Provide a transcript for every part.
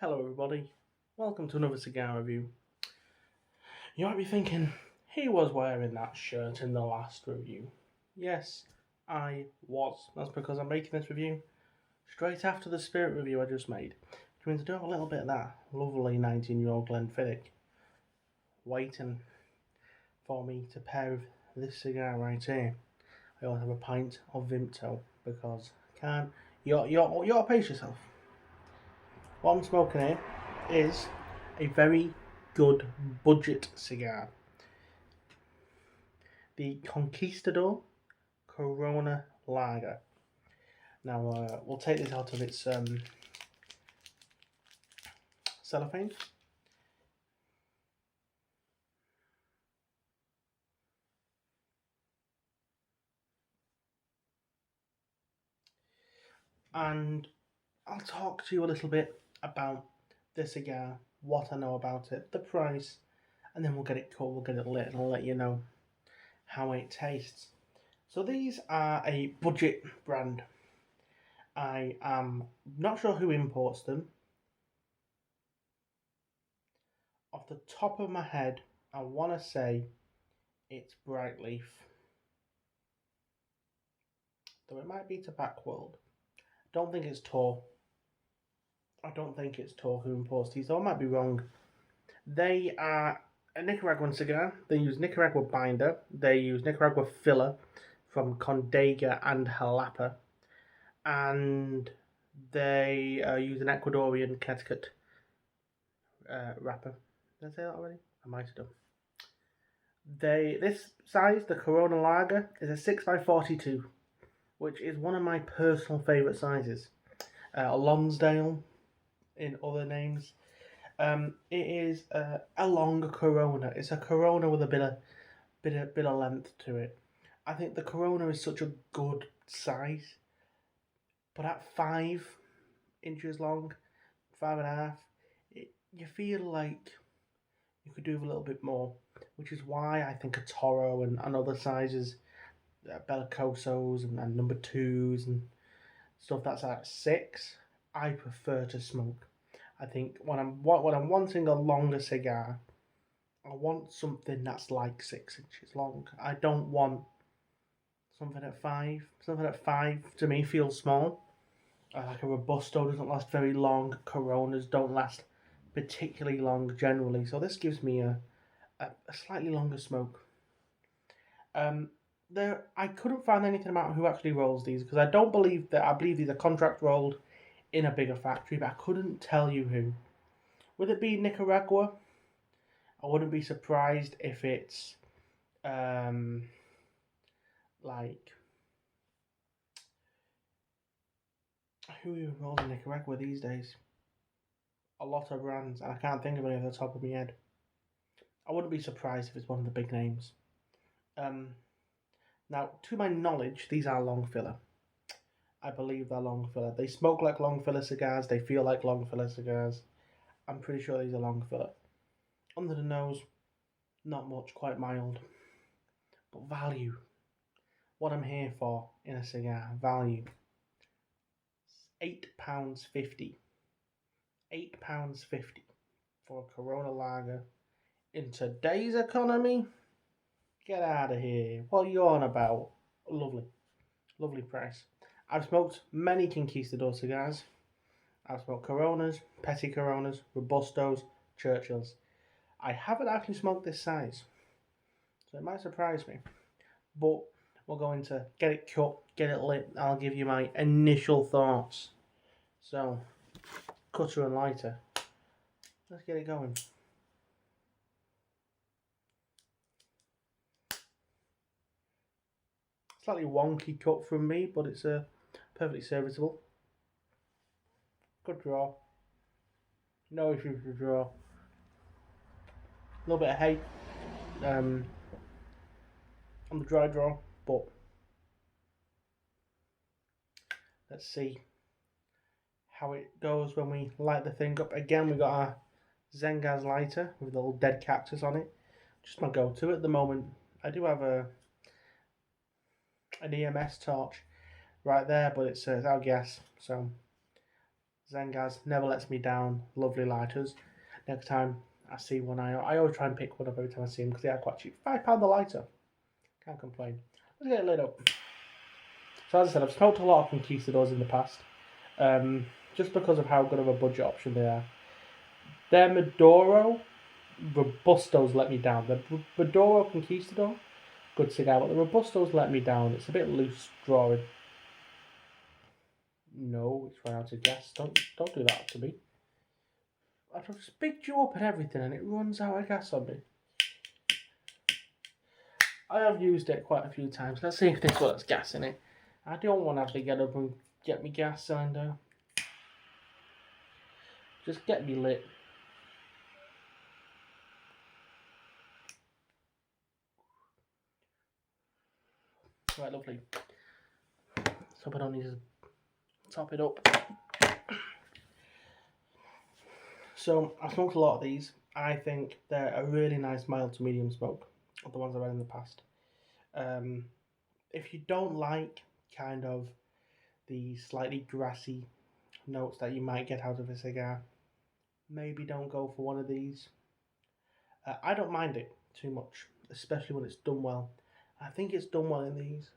Hello everybody, welcome to another cigar review. You might be thinking, he was wearing that shirt in the last review. Yes, I was. That's because I'm making this review straight after the Spirit review I just made. Which means I do have a little bit of that lovely 19-year-old Glenfiddich waiting for me to pair with this cigar right here. I also have a pint of Vimto because I can't. You'll pace yourself. What I'm smoking here is a very good budget cigar. The Conquistador Corona Larga. Now we'll take this out of its cellophane. And I'll talk to you a little bit about the cigar, what I know about it, the price, and then we'll get it cut, we'll get it lit, and I'll let you know how it tastes. So these are a budget brand. I am not sure who imports them. Off the top of my head, I want to say it's Brightleaf. Though it might be Tobacco World. Don't think it's Tor. I don't think it's Tor who imports these, though I might be wrong. They are a Nicaraguan cigar. They use Nicaragua binder. They use Nicaragua filler from Condega and Jalapa. And they use an Ecuadorian Connecticut wrapper. Did I say that already? I might have done. This size, the Corona Larga, is a 6x42, which is one of my personal favourite sizes. Lonsdale, in other names. It is a longer Corona. It's a Corona with a bit of length to it. I think the Corona is such a good size, but at 5 inches long, 5.5, you feel like you could do with a little bit more, which is why I think a Toro and other sizes, Bellicosos and number 2s and stuff that's at 6, I prefer to smoke. I think when I'm wanting a longer cigar, I want something that's like 6 inches long. I don't want something at 5. Something at 5 to me feels small. Like a Robusto doesn't last very long. Coronas don't last particularly long generally. So this gives me a slightly longer smoke. I couldn't find anything about who actually rolls these because I believe these are contract rolled in a bigger factory, but I couldn't tell you who. Would it be Nicaragua? I wouldn't be surprised if it's like who rolls in Nicaragua these days? A lot of brands, and I can't think of any off the top of my head. I wouldn't be surprised if it's one of the big names. Now, to my knowledge, these are long filler. I believe they're long filler. They smoke like long filler cigars. They feel like long filler cigars. I'm pretty sure these are long filler. Under the nose, not much, quite mild. But value. What I'm here for in a cigar, value. £8.50. £8.50 for a Corona Lager. In today's economy, get out of here. What are you on about? Lovely. Lovely price. I've smoked many Conquistador cigars. I've smoked Coronas, Petty Coronas, Robustos, Churchills. I haven't actually smoked this size, so it might surprise me. But we're going to get it cut, get it lit. I'll give you my initial thoughts. So, cutter and lighter. Let's get it going. Slightly wonky cut from me, but it's perfectly serviceable. Good draw. No issues with draw. A little bit of hay on the dry draw, but let's see how it goes when we light the thing up. Again, we got our Zengaz lighter with a little dead cactus on it. Just my go-to at the moment. I do have an EMS torch right there, but it's out of gas, so Zengaz never lets me down. Lovely lighters. Next time I see one, I always try and pick one up every time I see them because they are quite cheap. £5 the lighter. Can't complain. Let's get it lit up. So as I said, I've smoked a lot of Conquistadors in the past, just because of how good of a budget option they are. Their Maduro Robustos let me down. The Maduro Conquistador, good cigar, but the Robustos let me down. It's a bit loose drawing. No, it's run out of gas. Don't do that to me. I've just picked you up and everything, and it runs out of gas on me. I have used it quite a few times. Let's see if this one has gas in it. I don't want to have to get up and get my gas cylinder. Just get me lit. Right, lovely. So I don't need to top it up. So I smoked a lot of these. I think they're a really nice mild to medium smoke of the ones I've had in the past. If you don't like kind of the slightly grassy notes that you might get out of a cigar, maybe don't go for one of these. I don't mind it too much, especially when it's done well. I think it's done well in these.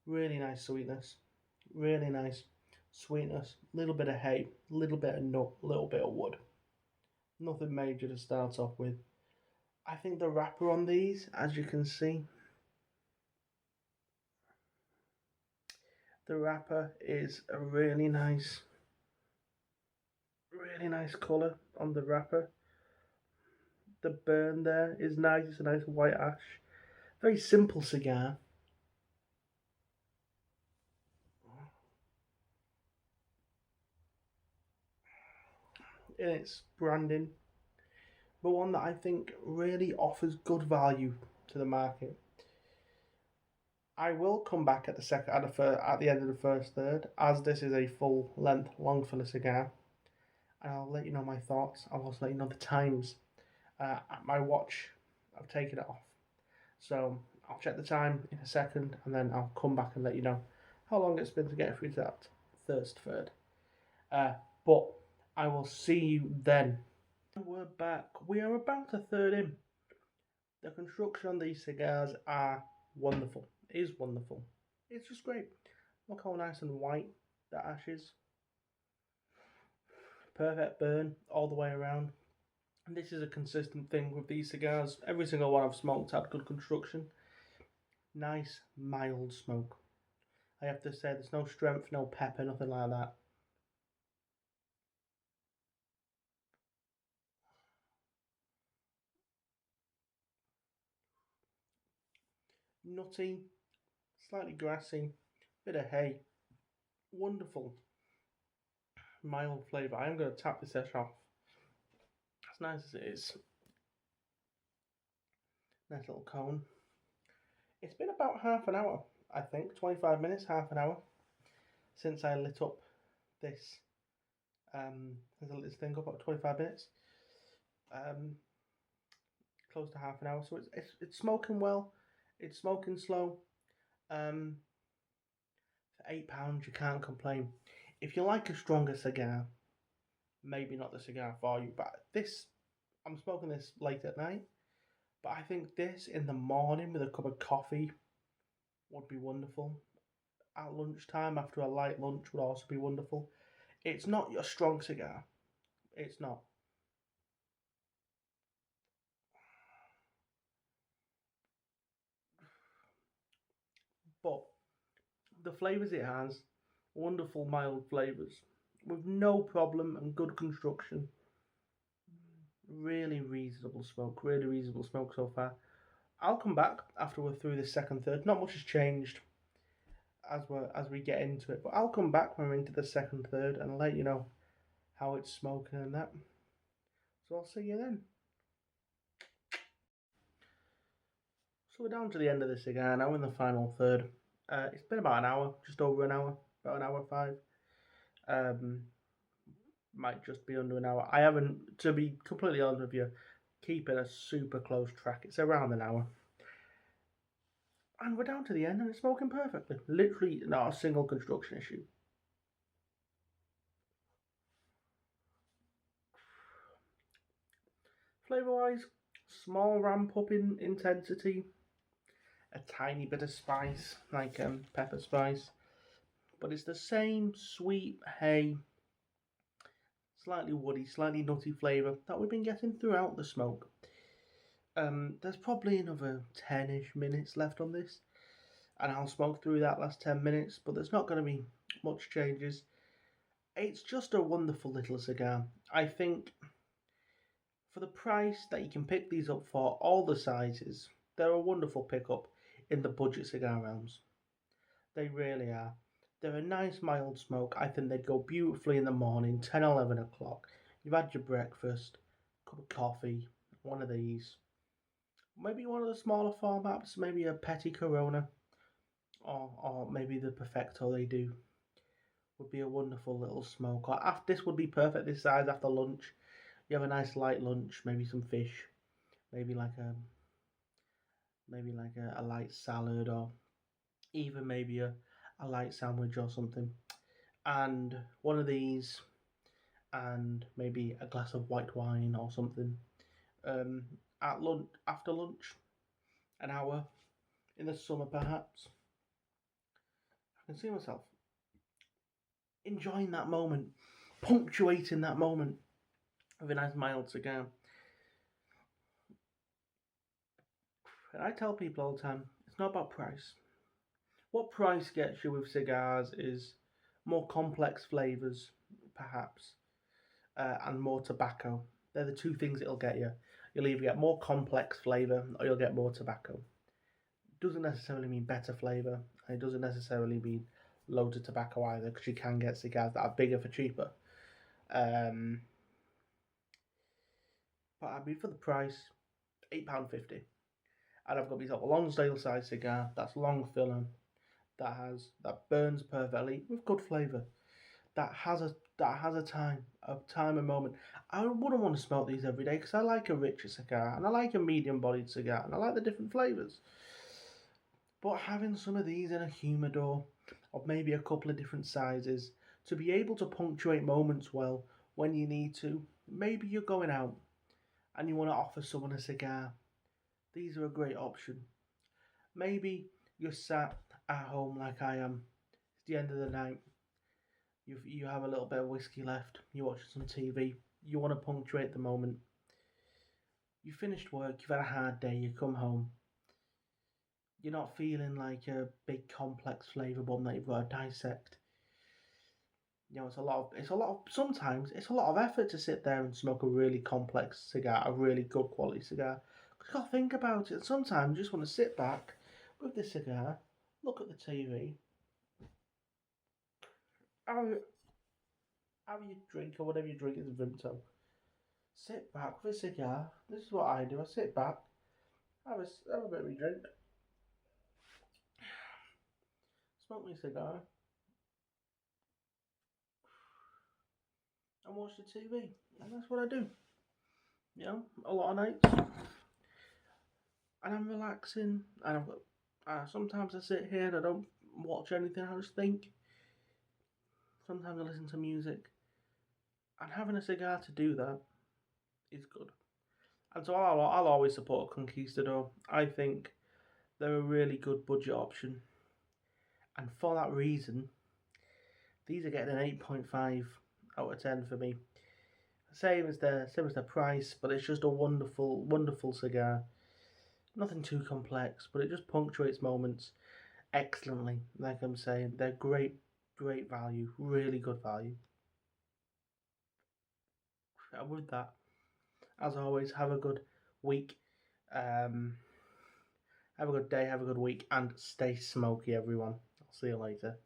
Really nice sweetness, really nice sweetness, little bit of hay, little bit of nut, little bit of wood. Nothing major to start off with. I think the wrapper on these, as you can see, the wrapper is a really nice colour on the wrapper. The burn there is nice, it's a nice white ash. Very simple cigar. In its branding, but one that I think really offers good value to the market. I will come back at the end of the first third, as this is a full length long filler cigar, and I'll let you know my thoughts. I'll also let you know the times. At my watch, I've taken it off, so I'll check the time in a second, and then I'll come back and let you know how long it's been to get through to that first third. But I will see you then. We're back. We are about a third in. The construction on these cigars are wonderful. It is wonderful. It's just great. Look how nice and white the ash is. Perfect burn all the way around. And this is a consistent thing with these cigars. Every single one I've smoked had good construction. Nice, mild smoke. I have to say, there's no strength, no pepper, nothing like that. Nutty, slightly grassy, bit of hay. Wonderful, mild flavour. I am going to tap this ash off. As nice as it is. Nice little cone. It's been about half an hour, I think, 25 minutes, half an hour, since I lit up this. There's a little thing up about 25 minutes. Close to half an hour, so it's smoking well. It's smoking slow. For £8, you can't complain. If you like a stronger cigar, maybe not the cigar for you. But this, I'm smoking this late at night. But I think this in the morning with a cup of coffee would be wonderful. At lunchtime, after a light lunch, would also be wonderful. It's not a strong cigar. It's not. But the flavours it has, wonderful mild flavours, with no problem and good construction. Really reasonable smoke so far. I'll come back after we're through this second third. Not much has changed as we get into it, but I'll come back when we're into the second third and let you know how it's smoking and that. So I'll see you then. So we're down to the end of the cigar now, in the final third. It's been about an hour, just over an hour, about an hour 5. Might just be under an hour. I haven't, to be completely honest with you, keeping a super close track. It's around an hour. And we're down to the end and it's smoking perfectly. Literally not a single construction issue. Flavour wise, small ramp up in intensity, a tiny bit of spice, like pepper spice, but it's the same sweet hay, slightly woody, slightly nutty flavour that we've been getting throughout the smoke. There's probably another 10-ish minutes left on this, and I'll smoke through that last 10 minutes, but there's not going to be much changes. It's just a wonderful little cigar. I think for the price that you can pick these up for, all the sizes, they're a wonderful pickup in the budget cigar realms. They really are. They're a nice mild smoke. I think they'd go beautifully in the morning, 10, 11 o'clock. You've had your breakfast, cup of coffee, one of these. Maybe one of the smaller formats, maybe a Petit Corona, or maybe the Perfecto they do. Would be a wonderful little smoke. Or after, this would be perfect this size after lunch. You have a nice light lunch, maybe some fish, maybe like a light salad, or even maybe a light sandwich or something, and one of these, and maybe a glass of white wine or something. At lunch, after lunch, an hour in the summer perhaps. I can see myself enjoying that moment, punctuating that moment with a nice mild cigar. And I tell people all the time, it's not about price. What price gets you with cigars is more complex flavours, perhaps, and more tobacco. They're the two things it'll get you. You'll either get more complex flavour or you'll get more tobacco. Doesn't necessarily mean better flavour, and it doesn't necessarily mean loads of tobacco either, because you can get cigars that are bigger for cheaper. But I mean, for the price, £8.50. And I've got myself a Lonsdale size cigar that's long filling, that burns perfectly with good flavour, that has a time and moment. I wouldn't want to smoke these every day because I like a richer cigar and I like a medium bodied cigar and I like the different flavours. But having some of these in a humidor of maybe a couple of different sizes to be able to punctuate moments well when you need to, maybe you're going out and you want to offer someone a cigar, these are a great option. Maybe you're sat at home like I am, it's the end of the night, you have a little bit of whiskey left, you're watching some TV, you want to punctuate the moment. You finished work, you've had a hard day, you come home. You're not feeling like a big complex flavour bomb that you've got to dissect. You know, sometimes it's a lot of effort to sit there and smoke a really complex cigar, a really good quality cigar. Because you got to think about it. Sometimes you just want to sit back with the cigar, look at the TV, have your drink or whatever you drink is Vimto. Sit back with a cigar. This is what I do. I sit back, have a bit of a drink, smoke my cigar, and watch the TV. And that's what I do. You know, a lot of nights. And I'm relaxing. And sometimes I sit here and I don't watch anything. I just think. Sometimes I listen to music. And having a cigar to do that is good. And so I'll always support Conquistador. I think they're a really good budget option. And for that reason, these are getting an 8.5 out of 10 for me. Same as their price, but it's just a wonderful, wonderful cigar. Nothing too complex, but it just punctuates moments excellently. Like I'm saying, they're great value, really good value. And with that, as always, have a good week. Have a good day, have a good week, and stay smoky, everyone. I'll see you later.